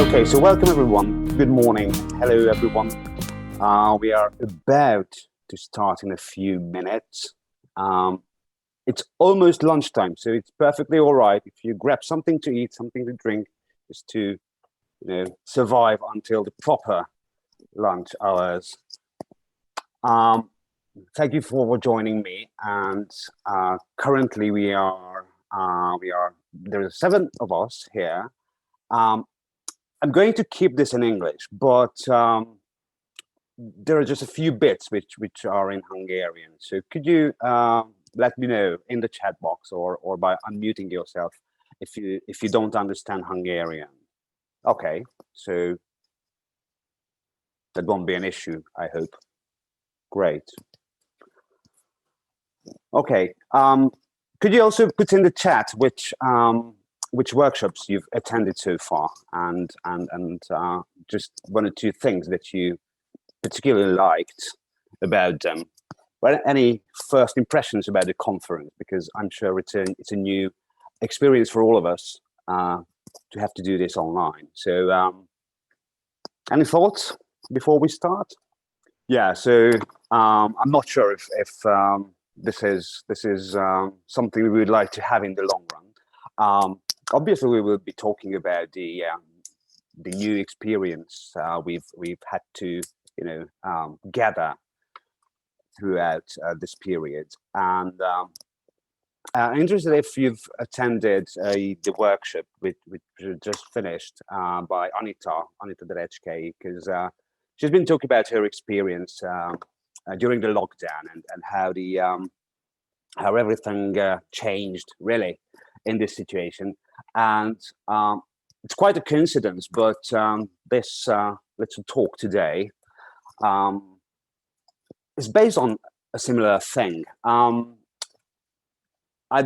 Okay, so welcome everyone. Good morning. Hello everyone. We are about to start in a few minutes. It's almost lunchtime, so it's perfectly all right if you grab something to eat, something to drink, just to survive until the proper lunch hours. Thank you for joining me. And currently there are 7 of us here. I'm going to keep this in English, but there are just a few bits which are in Hungarian. So could you let me know in the chat box or by unmuting yourself if you don't understand Hungarian? Okay, so that won't be an issue, I hope. Great. Okay. Could you also put in the chat which workshops you've attended so far, and just 1 or 2 things that you particularly liked about them? Well, any first impressions about the conference, because I'm sure it's a new experience for all of us to have to do this online. So any thoughts before we start? Yeah, so I'm not sure if this is something we would like to have in the long run. Obviously, we will be talking about the new experience we've had to gather throughout this period, and I'm interested if you've attended the workshop which just finished by Anita Derecskei, because she's been talking about her experience during the lockdown and how everything changed really in this situation. And it's quite a coincidence, but this little talk today is based on a similar thing. I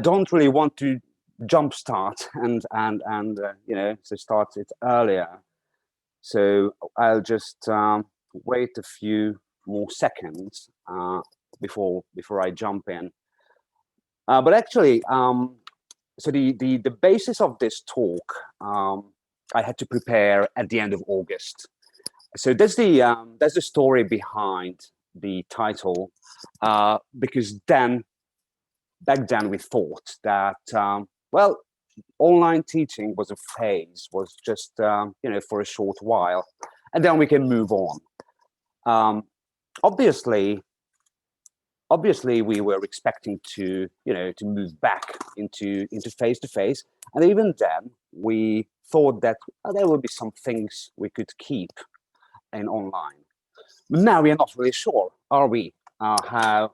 don't really want to jumpstart and so start it earlier. So I'll just wait a few more seconds before I jump in. But actually, so the basis of this talk I had to prepare at the end of August. So that's the story behind the title, because back then we thought that well, online teaching was a phase, was just for a short while, and then we can move on. Obviously, we were expecting to move back into face-to-face, and even then we thought that there would be some things we could keep in online. But now we are not really sure, are we, how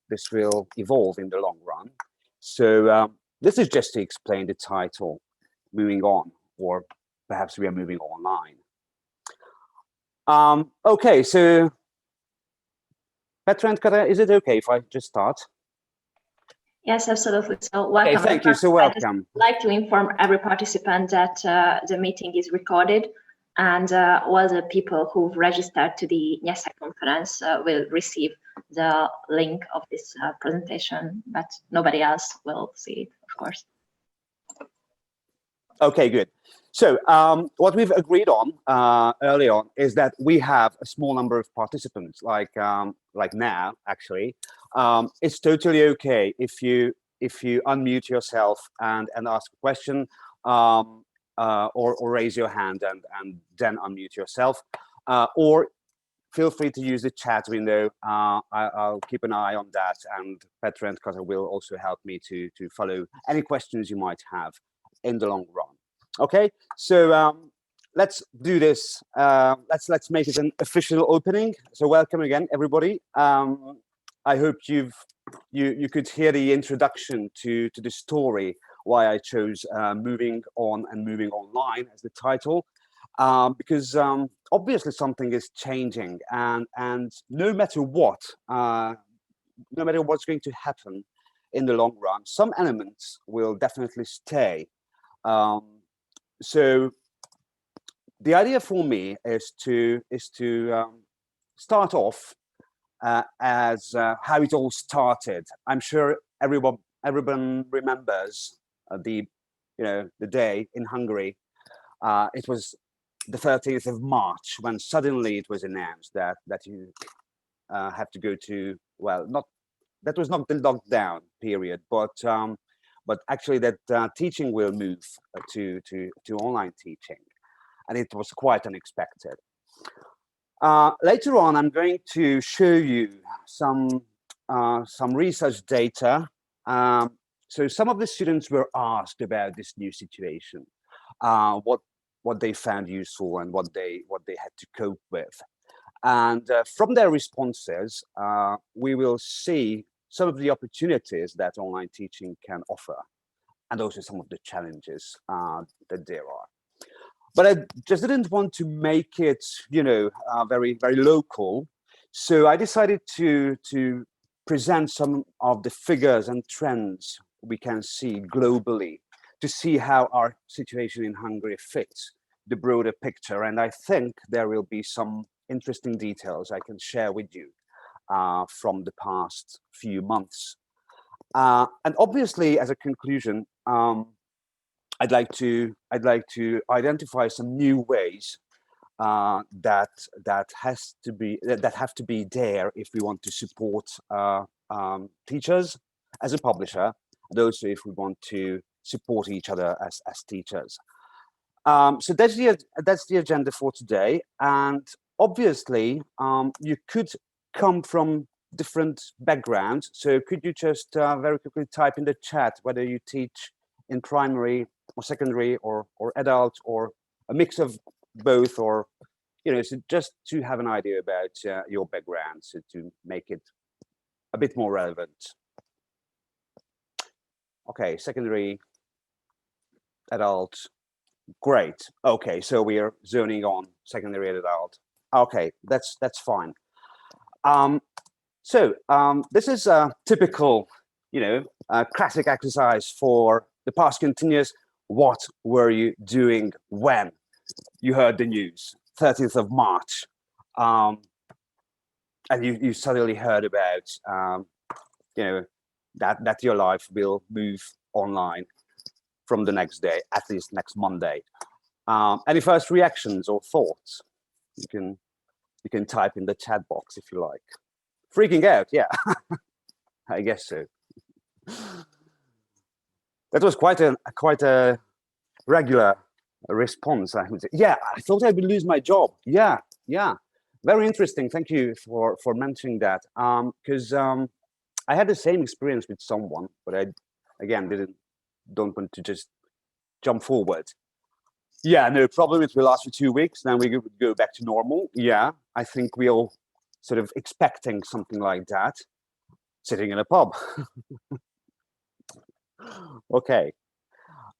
this will evolve in the long run. So this is just to explain the title, moving on, or perhaps we are moving online. Okay, so Petra and Kara, is it okay if I just start? Yes, absolutely. So welcome. Okay, thank you. So welcome. I'd like to inform every participant that the meeting is recorded, and all the people who've registered to the NYESZE conference will receive the link of this presentation, but nobody else will see it, of course. Okay, good. So what we've agreed on early on is that we have a small number of participants, like now, actually. It's totally okay if you unmute yourself and ask a question, or raise your hand and then unmute yourself, or feel free to use the chat window. I'll keep an eye on that, and Petra and Kata will also help me to follow any questions you might have in the long run. Okay, so let's do this. Let's make it an official opening. So welcome again, everybody. I hope you could hear the introduction to the story, why I chose moving on and moving online as the title, because obviously something is changing, and no matter what's going to happen in the long run, some elements will definitely stay. So the idea for me is to start off as how it all started. I'm sure everyone remembers the day in Hungary. It was the 13th of March, when suddenly it was announced that you have to go to, well, that was not the lockdown period, but actually that teaching will move to online teaching, and it was quite unexpected. Later on, I'm going to show you some research data. So some of the students were asked about this new situation, what they found useful and what they had to cope with. And from their responses, we will see some of the opportunities that online teaching can offer, and also some of the challenges that there are. But I just didn't want to make it, you know, very local. So I decided to present some of the figures and trends we can see globally, to see how our situation in Hungary fits the broader picture. And I think there will be some interesting details I can share with you from the past few months. And obviously, as a conclusion, I'd like to identify some new ways that have to be there if we want to support teachers as a publisher, and also if we want to support each other as teachers. So that's the agenda for today. And obviously, you could come from different backgrounds. So could you just very quickly type in the chat whether you teach in primary or secondary or adult, or a mix of both, or, you know, so just to have an idea about your background, so to make it a bit more relevant. Okay, secondary, adult, great. Okay, so we are zoning on secondary and adult. Okay, that's fine. So this is a typical, you know, classic exercise for the past continuous. What were you doing when you heard the news, 13th of March, and you suddenly heard about, you know, that your life will move online from the next day, at least next Monday. Any first reactions or thoughts? You can type in the chat box if you like. Freaking out, yeah. I guess so. That was quite a regular response, I would say. Yeah, I thought I would lose my job. Yeah. Very interesting. Thank you for mentioning that. Because I had the same experience with someone, but I, again, don't want to just jump forward. Yeah, no problem. It will last for 2 weeks. Then we would go back to normal. Yeah, I think we're all sort of expecting something like that, sitting in a pub. Okay.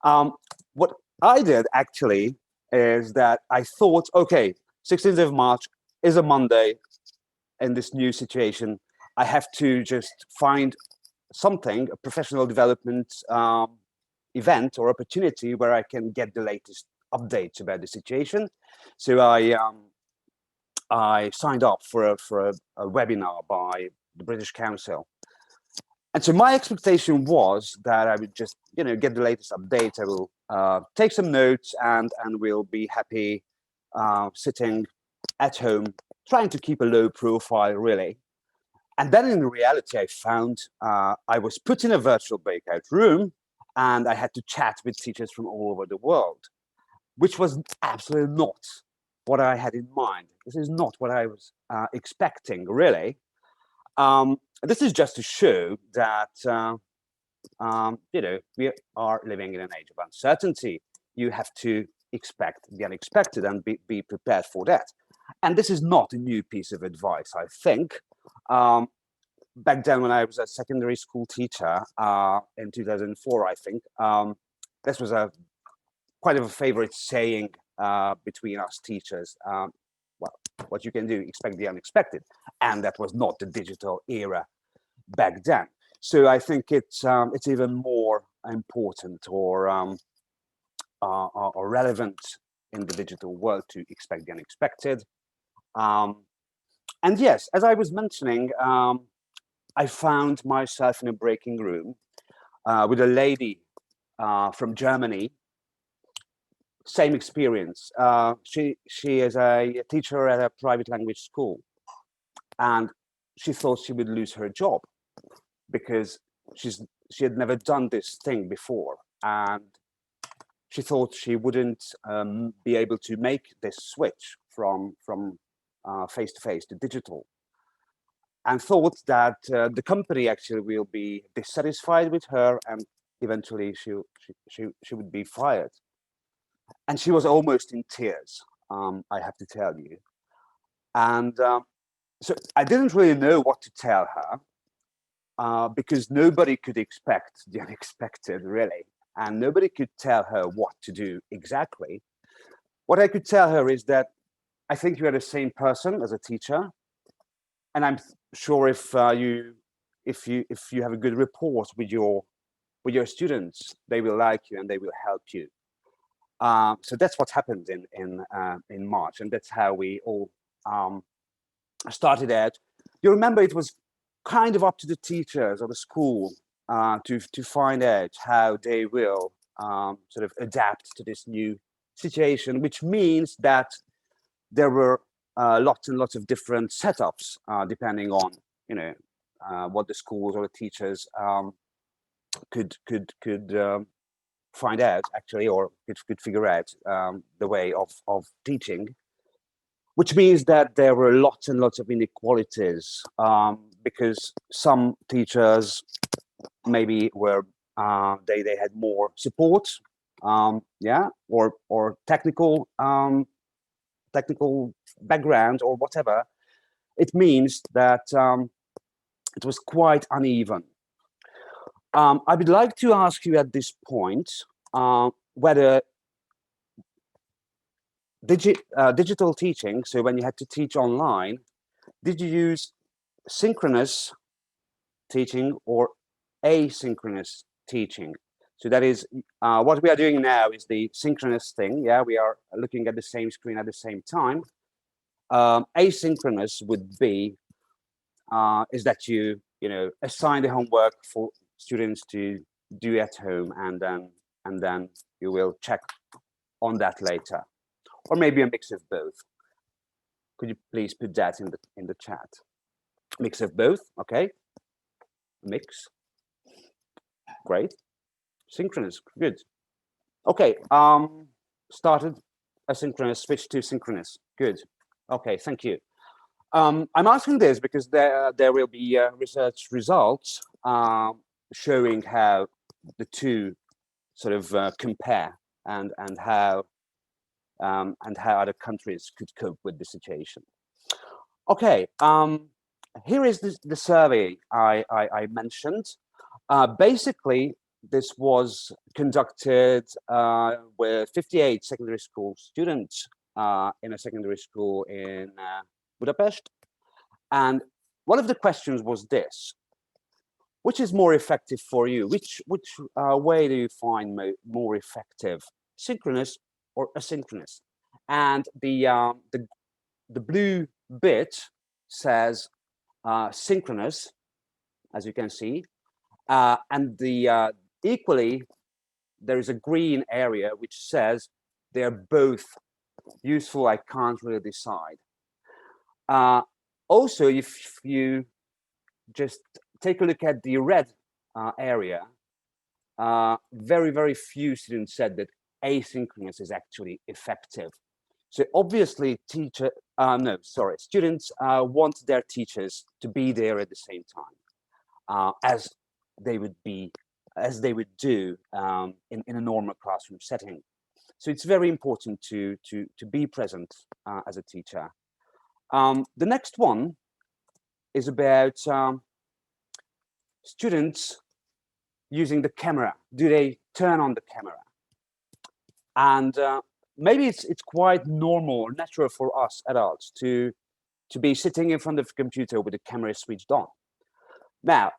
What I did actually is that I thought, okay, 16th of March is a Monday in this new situation. I have to just find something, a professional development event or opportunity where I can get the latest updates about the situation. So I signed up for a webinar by the British Council. And so my expectation was that I would just, you know, get the latest updates. I will take some notes and we'll be happy sitting at home, trying to keep a low profile, really. And then in reality, I found I was put in a virtual breakout room and I had to chat with teachers from all over the world, which was absolutely not what I had in mind. This is not what I was expecting, really. This is just to show that, you know, we are living in an age of uncertainty. You have to expect the unexpected and be prepared for that. And this is not a new piece of advice, I think. Back then, when I was a secondary school teacher in 2004, I think, this was quite of a favorite saying between us teachers. Well, what you can do, expect the unexpected. And that was not the digital era back then. So I think it's even more important or relevant in the digital world to expect the unexpected. And yes, as I was mentioning, I found myself in a breaking room with a lady from Germany same experience. She is a teacher at a private language school, and she thought she would lose her job because she had never done this thing before, and she thought she wouldn't be able to make this switch from face-to-face to digital, and thought that the company actually will be dissatisfied with her, and eventually she would be fired. And she was almost in tears, I have to tell you. And so I didn't really know what to tell her, because nobody could expect the unexpected, really. And nobody could tell her what to do exactly. What I could tell her is that I think you are the same person as a teacher, and I'm sure if you have a good rapport with your students, they will like you and they will help you. So that's what happened in March, and that's how we all started out. You remember it was kind of up to the teachers or the school to find out how they will sort of adapt to this new situation, which means that there were lots and lots of different setups depending on what the schools or the teachers could find out actually, or could figure out the way of teaching, which means that there were lots and lots of inequalities, because some teachers maybe were they had more support, yeah, or technical background or whatever. It means that it was quite uneven. I would like to ask you at this point whether digital teaching, so when you had to teach online, did you use synchronous teaching or asynchronous teaching? So that is what we are doing now is the synchronous thing. Yeah, we are looking at the same screen at the same time. Asynchronous would be is that you assign the homework for students to do at home, and then you will check on that later, or maybe a mix of both. Could you please put that in the chat? Mix of both, okay? Mix. Great. Synchronous, good. Okay, started asynchronous, switch to synchronous. Good. Okay, thank you. I'm asking this because there will be research results showing how the two sort of compare and how other countries could cope with the situation. Okay, here is the survey I mentioned. Basically, this was conducted with 58 secondary school students in a secondary school in Budapest. And one of the questions was this: which is more effective for you? Which way do you find more effective, synchronous or asynchronous? And the blue bit says synchronous, as you can see, and the equally there is a green area which says they're both useful. I can't really decide. Also, if you just take a look at the red area, very few students said that asynchronous is actually effective. So obviously students want their teachers to be there at the same time, as they would do in a normal classroom setting. So it's very important to be present as a teacher. The next one is about students using the camera. Do they turn on the camera? And maybe it's quite normal or natural for us adults to be sitting in front of the computer with the camera switched on. Now,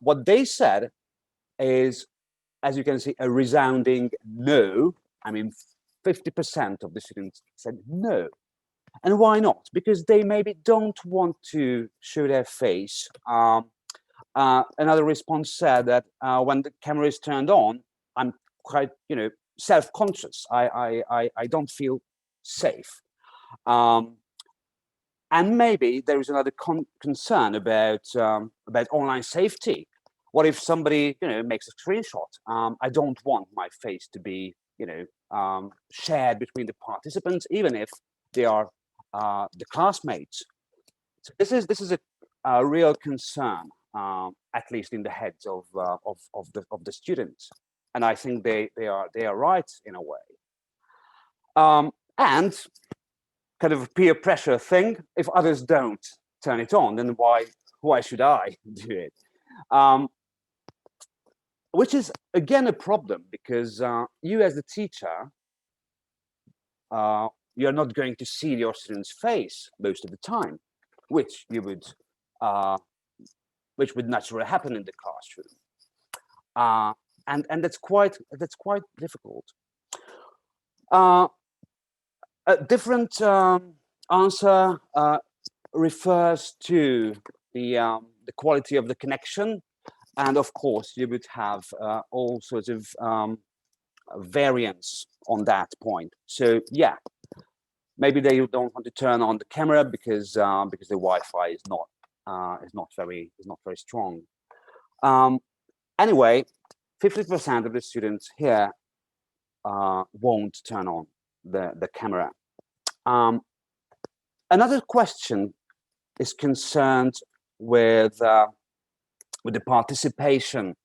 what they said is, as you can see, a resounding no. I mean, 50% of the students said no. And why not? Because they maybe don't want to show their face. Another response said that when the camera is turned on, I'm quite, self-conscious. I don't feel safe. And maybe there is another concern about online safety. What if somebody, makes a screenshot? I don't want my face to be, shared between the participants, even if they are the classmates. So this is a real concern, at least in the heads of the students, and I think they are right in a way. And kind of a peer pressure thing. If others don't turn it on, then why should I do it? Which is again a problem, because you as the teacher, you're not going to see your student's face most of the time, which would naturally happen in the classroom, and that's quite difficult. A different answer refers to the quality of the connection, and of course you would have all sorts of variance on that point. So yeah, maybe they don't want to turn on the camera because the Wi-Fi is not very strong. Anyway, 50% of the students here won't turn on the camera. Another question is concerned with the participation.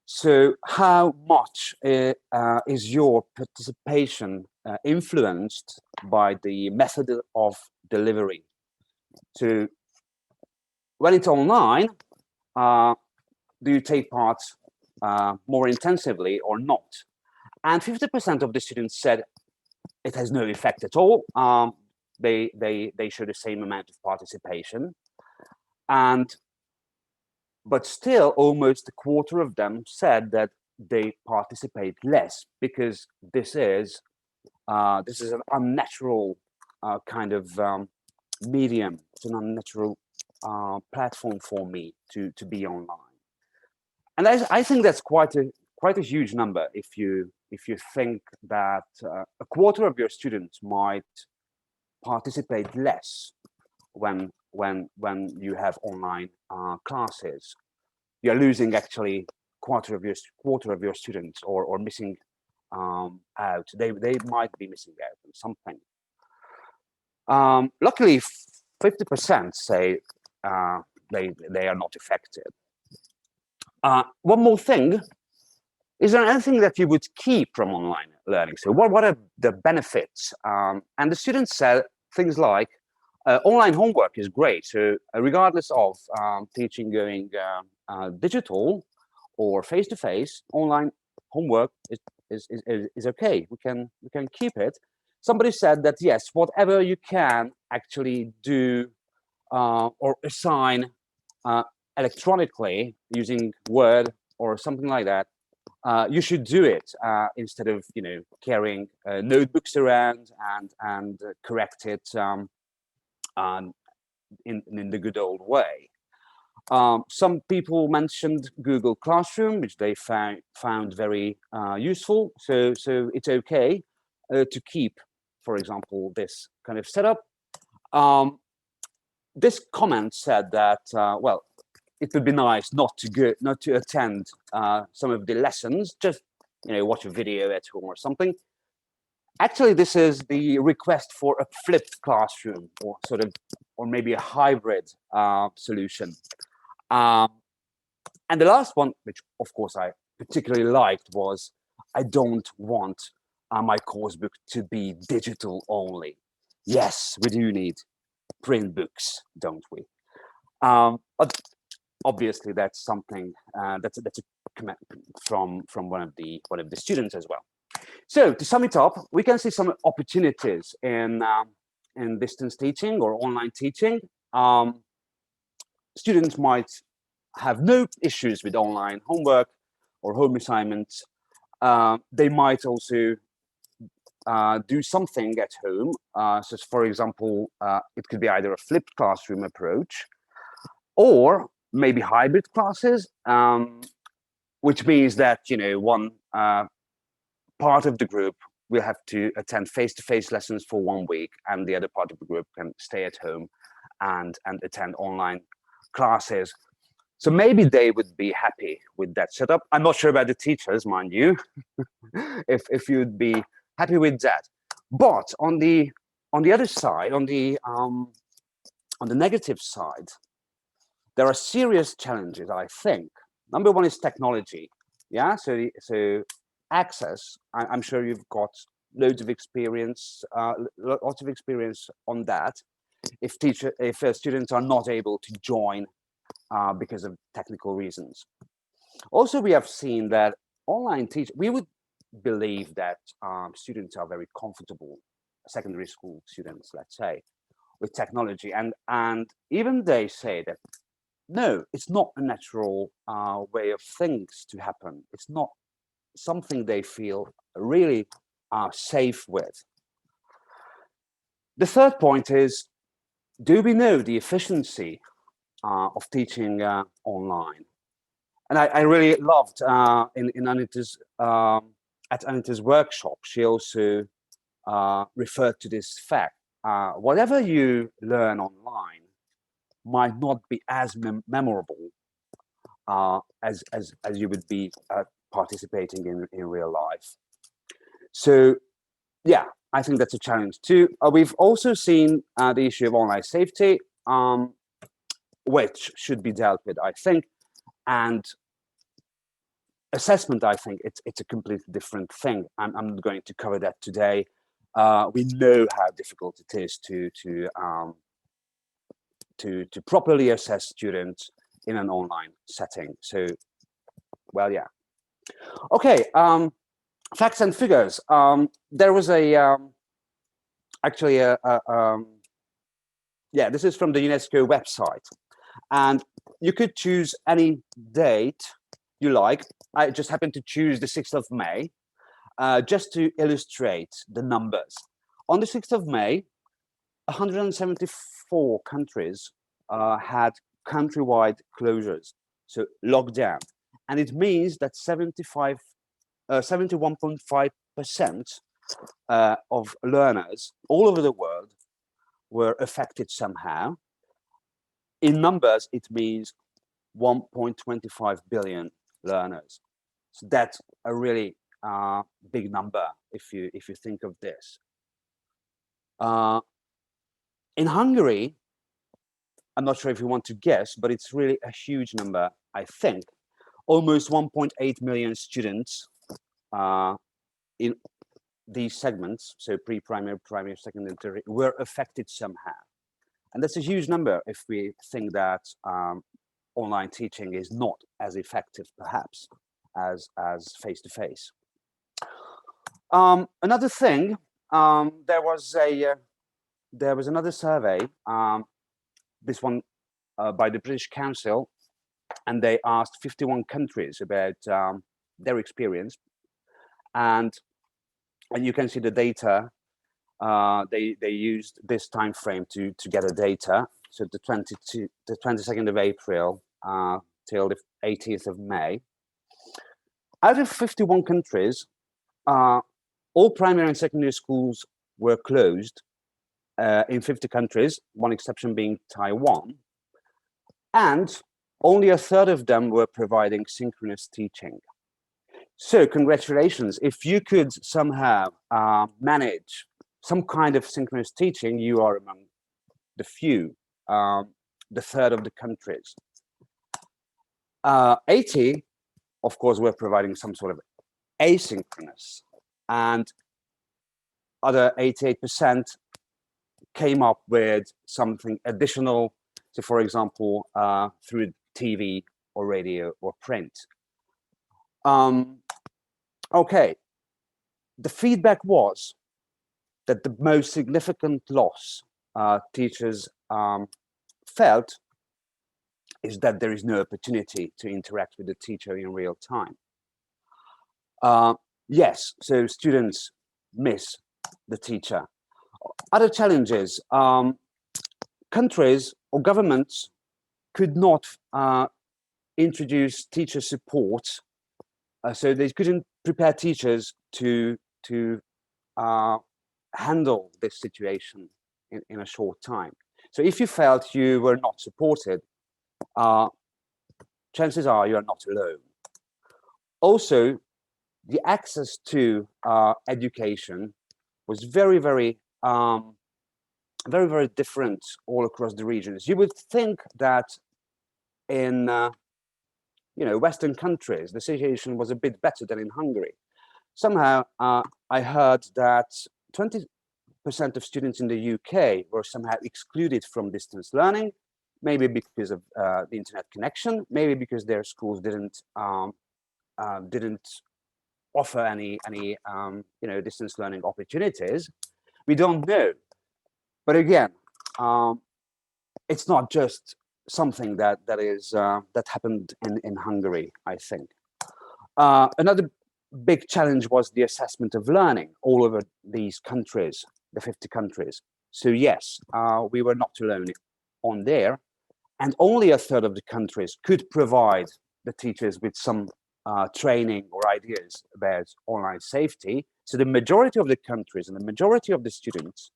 So how much is your participation influenced by the method of delivery? So when it's online, do you take part more intensively or not? And 50% of the students said it has no effect at all. They show the same amount of participation, but still almost a quarter of them said that they participate less because this is an unnatural kind of medium. It's an unnatural platform for me to be online, and I think that's quite a huge number if you think that a quarter of your students might participate less when you have online classes. You're losing actually quarter of your students, or missing out. They might be missing out on something. Luckily, 50% say they are not affected. One more thing. Is there anything that you would keep from online learning? So what are the benefits? And the students said things like, online homework is great. So regardless of teaching going digital or face-to-face, online homework is okay. We can keep it. Somebody said that yes, whatever you can actually do or assign electronically using Word or something like that, you should do it instead of carrying notebooks around and correct it in the good old way. Some people mentioned Google Classroom, which they found very useful. So it's okay to keep, for example, this kind of setup. This comment said that well, it would be nice not to attend some of the lessons, just watch a video at home or something. Actually, this is the request for a flipped classroom, or maybe a hybrid solution. And the last one, which of course I particularly liked, was I don't want my course book to be digital only. Yes, we do need print books, don't we? But obviously that's something that's a comment from one of the students as well. So to sum it up, we can see some opportunities in distance teaching or online teaching. Students might have no issues with online homework or home assignments. They might also do something at home. So for example, it could be either a flipped classroom approach or maybe hybrid classes, which means that one part of the group will have to attend face-to-face lessons for 1 week, and the other part of the group can stay at home and attend online classes. So maybe they would be happy with that setup. I'm not sure about the teachers, mind you, if you'd be happy with that. But on the other side, on the negative side, there are serious challenges, I think. Number one is technology. Yeah, so access. I'm sure you've got lots of experience on that. If students are not able to join because of technical reasons. Also, we have seen that online teaching. We would believe that students are very comfortable, secondary school students, let's say, with technology, and even they say that no, it's not a natural way of things to happen. It's not something they feel really safe with. The third point is, do we know the efficiency of teaching online? And I really loved in Anita's at Anita's workshop, she also referred to this fact. Whatever you learn online might not be as memorable as you would be participating in real life. So yeah, I think that's a challenge too. We've also seen the issue of online safety, which should be dealt with, I think, and assessment, I think it's a completely different thing. I'm not going to cover that today. We know how difficult it is to properly assess students in an online setting. So, well, yeah. Okay, facts and figures. There was actually yeah, this is from the UNESCO website, and you could choose any date you like. I just happened to choose the 6th of May, just to illustrate the numbers. On the 6th of May, 174 countries had countrywide closures, so lockdown. And it means that 71.5% of learners all over the world were affected somehow. In numbers, it means 1.25 billion learners. So that's a really big number if you think of this. In Hungary, I'm not sure if you want to guess, but it's really a huge number, I think. Almost 1.8 million students in these segments, so pre-primary, primary, secondary, tertiary, were affected somehow. And that's a huge number if we think that online teaching is not as effective, perhaps, as face-to-face. Another thing, there was another survey, this one by the British Council, and they asked 51 countries about their experience, and you can see the data. They used this time frame to gather data. So the 22nd of April till the 18th of May. Out of 51 countries, all primary and secondary schools were closed in 50 countries, one exception being Taiwan, and only a third of them were providing synchronous teaching. So congratulations, if you could somehow manage some kind of synchronous teaching, you are among the few, the third of the countries. 80, of course, were providing some sort of asynchronous, and other 88% came up with something additional, so for example, through TV or radio or print. Okay, the feedback was that the most significant loss teachers felt is that there is no opportunity to interact with the teacher in real time. Yes, so students miss the teacher. Other challenges, countries or governments could not introduce teacher support so they couldn't prepare teachers to handle this situation in a short time. So if you felt you were not supported, chances are you are not alone. Also, the access to education was very, very different all across the regions. You would think that in Western countries, the situation was a bit better than in Hungary. Somehow, I heard that 20% of students in the UK were somehow excluded from distance learning, maybe because of the internet connection, maybe because their schools didn't offer any distance learning opportunities. We don't know. But again, it's not just something that happened in Hungary, I think. Another big challenge was the assessment of learning all over these countries, the 50 countries. So yes, we were not alone on there, and only a third of the countries could provide the teachers with some training or ideas about online safety. So the majority of the countries and the majority of the students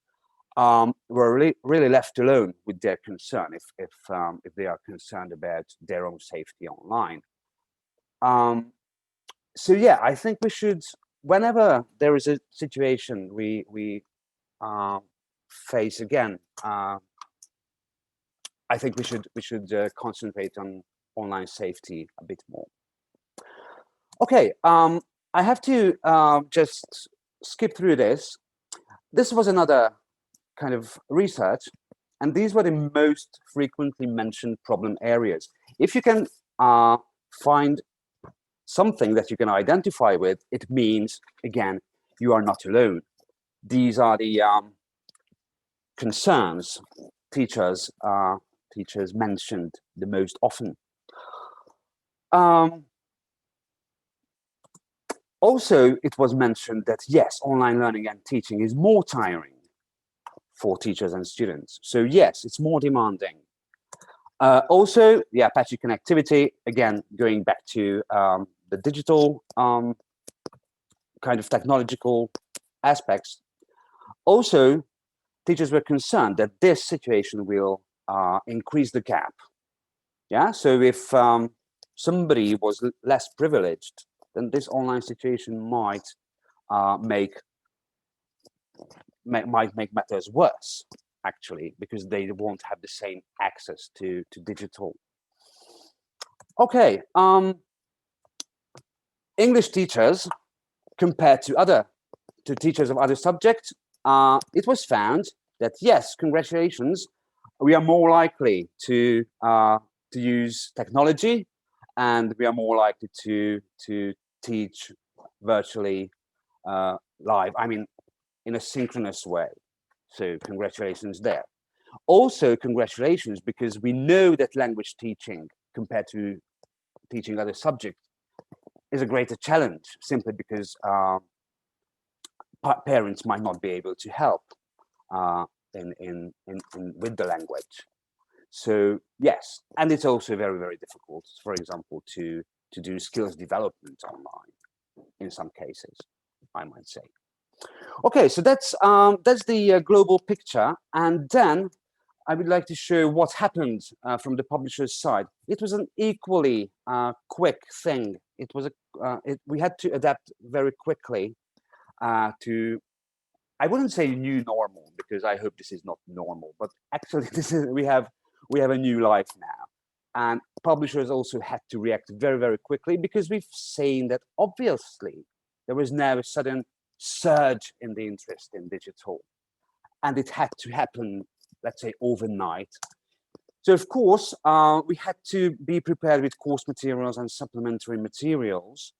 were really left alone with their concern if they are concerned about their own safety online. So yeah, I think we should, whenever there is a situation we face again, I think we should concentrate on online safety a bit more. Okay, I have to just skip through this. This was another kind of research, and these were the most frequently mentioned problem areas. If you can find something that you can identify with, it means, again, you are not alone. These are the concerns teachers mentioned the most often. Also, it was mentioned that yes, online learning and teaching is more tiring for teachers and students. So yes, it's more demanding. Also, yeah, patchy connectivity, again, going back to the digital kind of technological aspects. Also, teachers were concerned that this situation will increase the gap. Yeah, so if somebody was less privileged, then this online situation might make matters worse, actually, because they won't have the same access to digital. Okay, English teachers compared to teachers of other subjects, it was found that yes, congratulations, we are more likely to use technology, and we are more likely to teach virtually live. I mean, in a synchronous way. So congratulations there. Also, congratulations, because we know that language teaching compared to teaching other subjects is a greater challenge, simply because parents might not be able to help with the language. So yes, and it's also very, very difficult, for example, to do skills development online in some cases, I might say. Okay, so that's the global picture, and then I would like to show what happened from the publisher's side. It was an equally quick thing. It was we had to adapt very quickly to, I wouldn't say new normal, because I hope this is not normal, but actually this is, we have a new life now, and publishers also had to react very, very quickly, because we've seen that obviously there was now a sudden surge in the interest in digital, and it had to happen, let's say, overnight. So of course we had to be prepared with course materials and supplementary materials,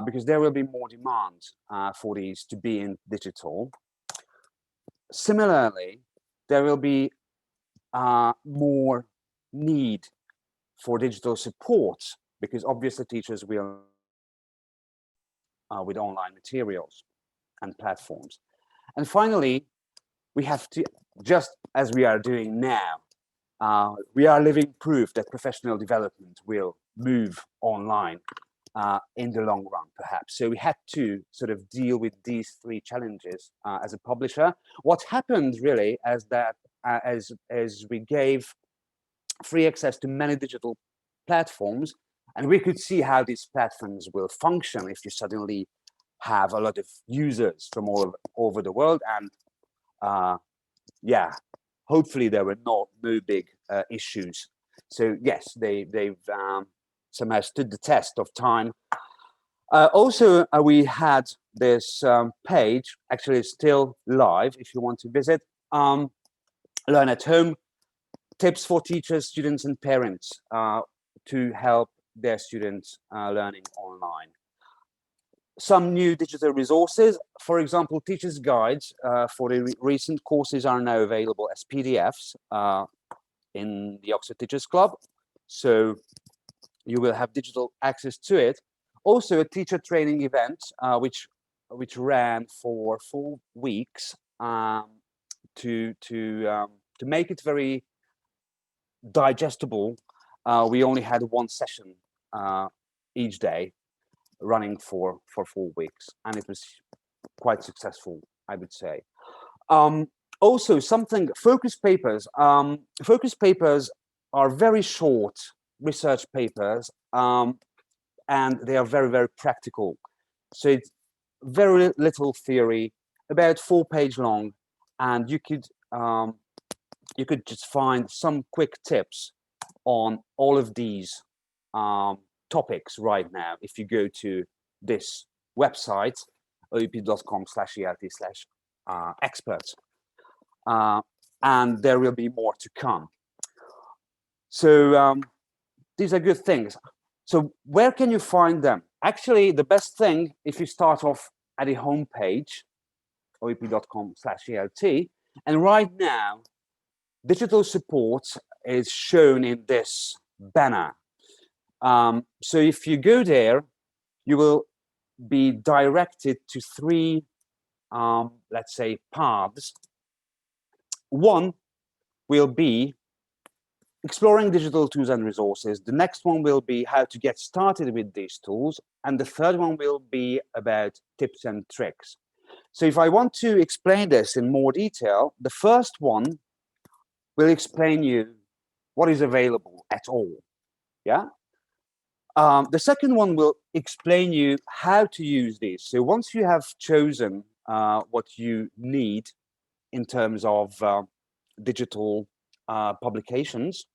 because there will be more demand for these to be in digital. Similarly, there will be more need for digital support, because obviously teachers will with online materials and platforms. And finally, we have to, just as we are doing now, we are living proof that professional development will move online. in the long run, perhaps. So we had to sort of deal with these three challenges as a publisher. What happened really is that as we gave free access to many digital platforms, and we could see how these platforms will function if you suddenly have a lot of users from all over the world. And yeah, hopefully there were no big issues. So yes, they've somehow stood the test of time. Also, we had this page, actually it's still live if you want to visit, Learn at Home, tips for teachers, students and parents to help their students learning online. Some new digital resources, for example, teachers' guides for the recent courses are now available as PDFs in the Oxford Teachers Club. So you will have digital access to it. Also a teacher training event, which ran for 4 weeks to make it very digestible. We only had one session each day, running for 4 weeks, and it was quite successful, I would say. Also, something focus papers. Focus papers are very short research papers, and they are very, very practical. So it's very little theory, about 4-page long, and you could just find some quick tips on all of these topics right now if you go to this website, oup.com/ELT/experts, and there will be more to come. So these are good things. So where can you find them? Actually, the best thing, if you start off at the home page, oup.com/ELT, and right now digital support is shown in this banner. So if you go there, you will be directed to 3, let's say, paths. One will be exploring digital tools and resources. The next one will be how to get started with these tools. And the third one will be about tips and tricks. So if I want to explain this in more detail, the first one will explain you what is available at all. Yeah. The second one will explain you how to use these. So once you have chosen what you need in terms of digital publications,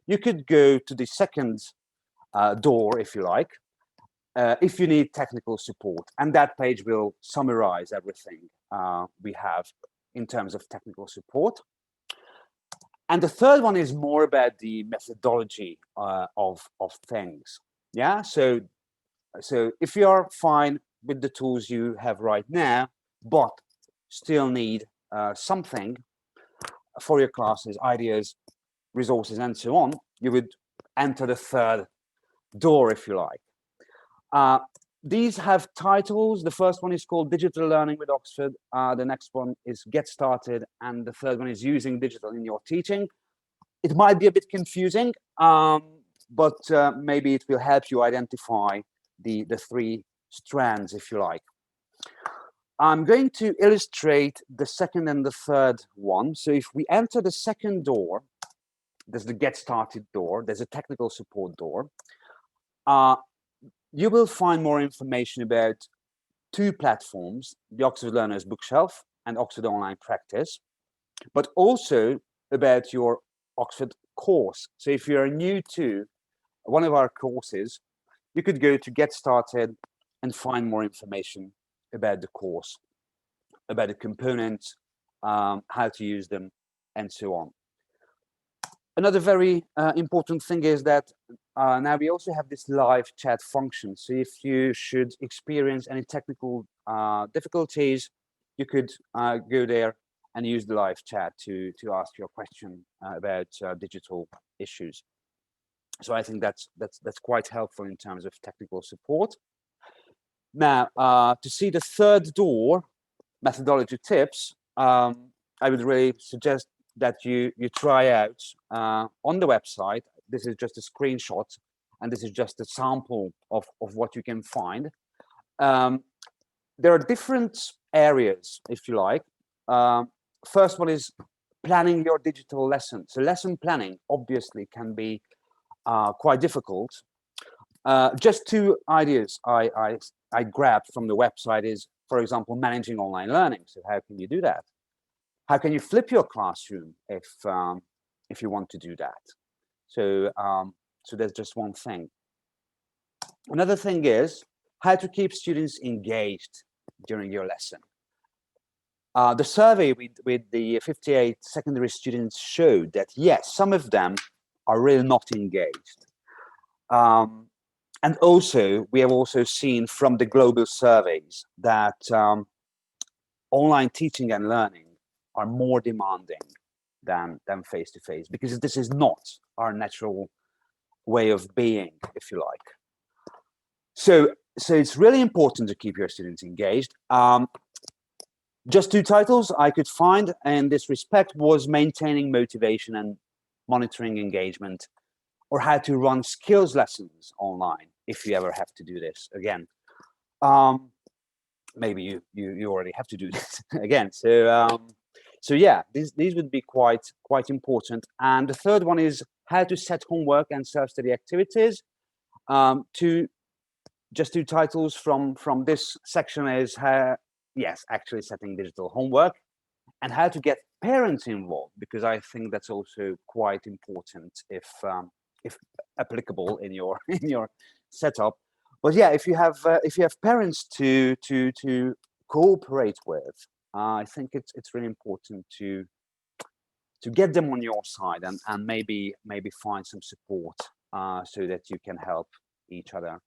you could go to the second door, if you like, if you need technical support. And that page will summarize everything we have in terms of technical support. And the third one is more about the methodology of things. Yeah, so if you are fine with the tools you have right now, but still need something for your classes, ideas, resources, and so on, you would enter the third door, if you like. These have titles. The first one is called Digital Learning with Oxford. The next one is Get Started. And the third one is Using Digital in Your Teaching. It might be a bit confusing, but maybe it will help you identify the 3 strands, if you like. I'm going to illustrate the second and the third one. So if we enter the second door, there's the Get Started door, there's a technical support door. You will find more information about 2 platforms, the Oxford Learners Bookshelf and Oxford Online Practice, but also about your Oxford course. So if you're new to one of our courses, you could go to Get Started and find more information about the course, about the components, how to use them, and so on. Another very important thing is that now we also have this live chat function. So if you should experience any technical difficulties, you could go there and use the live chat to ask your question about digital issues. So I think that's quite helpful in terms of technical support. Now, to see the third door, methodology tips, I would really suggest that you try out on the website. This is just a screenshot and this is just a sample of what you can find. There are different areas, if you like. First one is planning your digital lesson. So lesson planning obviously can be quite difficult. Just two ideas I grabbed from the website is, for example, managing online learning. So how can you do that? How can you flip your classroom if you want to do that? So so there's just one thing. Another thing is how to keep students engaged during your lesson. The survey with the 58 secondary students showed that yes, some of them are really not engaged. And also, we have also seen from the global surveys that online teaching and learning are more demanding than face-to-face, because this is not our natural way of being, if you like. So it's really important to keep your students engaged. Just two titles I could find in this respect was maintaining motivation and monitoring engagement, or how to run skills lessons online if you ever have to do this again. Maybe you already have to do this again. So yeah, these would be quite important. And the third one is how to set homework and self-study activities. Just two titles from this section is how, yes, actually setting digital homework, and how to get parents involved, because I think that's also quite important if applicable in your setup. But yeah, if you have parents to cooperate with, I think it's really important to get them on your side and maybe find some support so that you can help each other.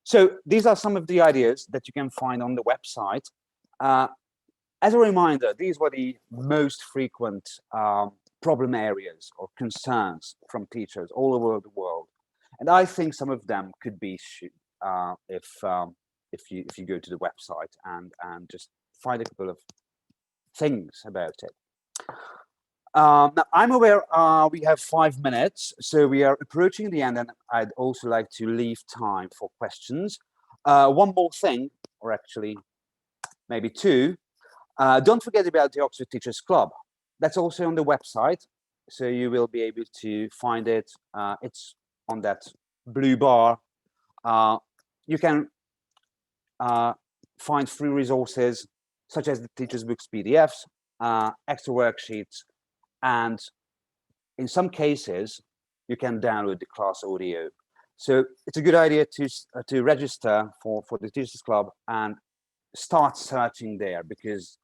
So these are some of the ideas that you can find on the website. As a reminder, these were the most frequent problem areas or concerns from teachers all over the world, and I think some of them could be if you go to the website and just find a couple of things about it. Now, I'm aware we have 5 minutes, so we are approaching the end, and I'd also like to leave time for questions. One more thing, or actually maybe two. Don't forget about the Oxford Teachers Club. That's also on the website, so you will be able to find it. It's on that blue bar. You can find free resources such as the teachers' books PDFs, extra worksheets, and in some cases, you can download the class audio. So it's a good idea to register for the Teachers Club and start searching there, because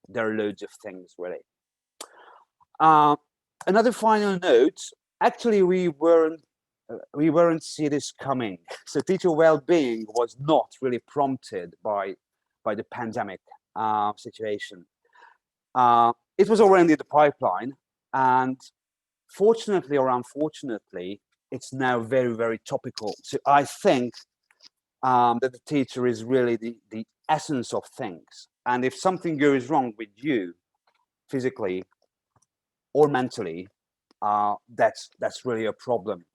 there are loads of things really. Another final note, actually we weren't see this coming. So teacher well-being was not really prompted by the pandemic situation. It was already in the pipeline, and fortunately or unfortunately, it's now very, very topical. So I think that the teacher is really the essence of things. And if something goes wrong with you, physically or mentally, that's really a problem.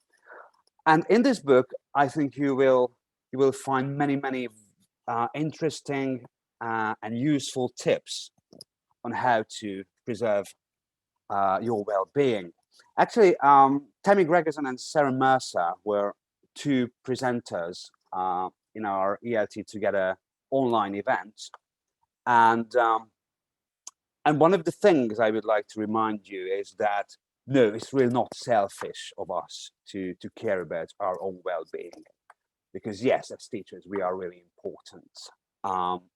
And in this book, I think you will find many interesting and useful tips on how to preserve your well-being. Actually, Tammy Gregerson and Sarah Mercer were two presenters in our ELT Together online event, and one of the things I would like to remind you is that no, it's really not selfish of us to care about our own well-being, because yes, as teachers we are really important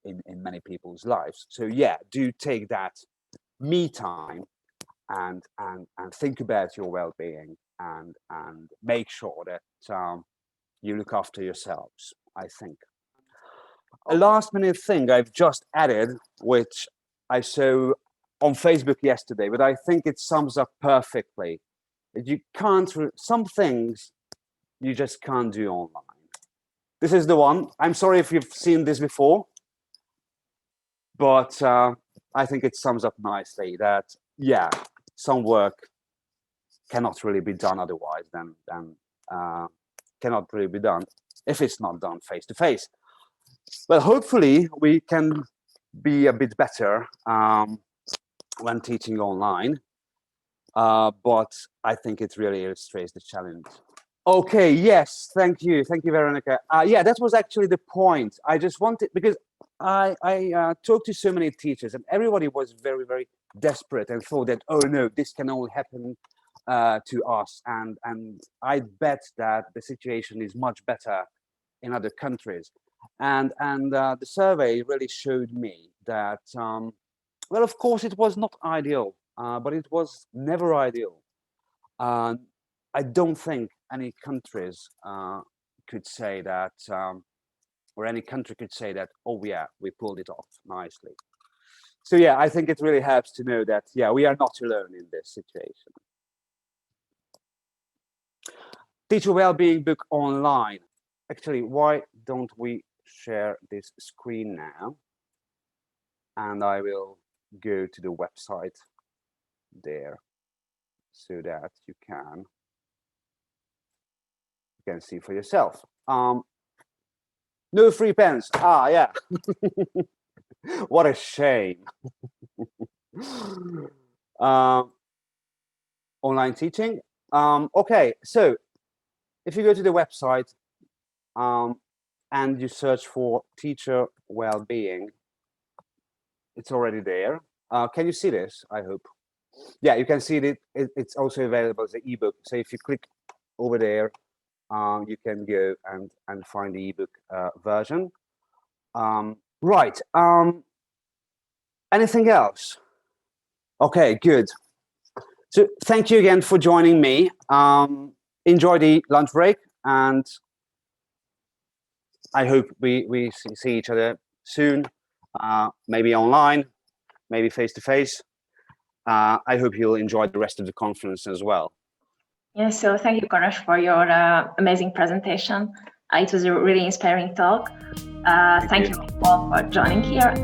in many people's lives. So yeah, do take that me time and think about your well-being and make sure that you look after yourselves, I think. A last minute thing I've just added, which I saw on Facebook yesterday, but I think it sums up perfectly. That you can't, some things you just can't do online. This is the one. I'm sorry if you've seen this before, but I think it sums up nicely that, yeah, some work cannot really be done otherwise cannot really be done if it's not done face to face. Well, hopefully we can be a bit better when teaching online, but I think it really illustrates the challenge. Okay, yes, thank you, Veronica. Yeah, that was actually the point. I just wanted, because I talked to so many teachers and everybody was very, very desperate and thought that, oh no, this can only happen to us, and I bet that the situation is much better in other countries, and the survey really showed me that well, of course it was not ideal, but it was never ideal. I don't think any countries could say that, or any country could say that, oh yeah, we pulled it off nicely. So yeah, I think it really helps to know that, yeah, we are not alone in this situation. Teacher Wellbeing book online. Actually, why don't we share this screen now? And I will go to the website there so that you can see for yourself. No free pens. Ah, yeah. What a shame. Online teaching. Okay, so if you go to the website and you search for teacher well-being, it's already there. Can you see this? I hope. Yeah, you can see it. It's also available as an ebook. So if you click over there, you can go and find the ebook version. Right. Anything else? Okay, good. So thank you again for joining me. Enjoy the lunch break, and I hope we see each other soon, maybe online, maybe face to face. I hope you'll enjoy the rest of the conference as well. Yeah, so thank you, Kolos, for your amazing presentation. It was a really inspiring talk. Thank you all for joining here.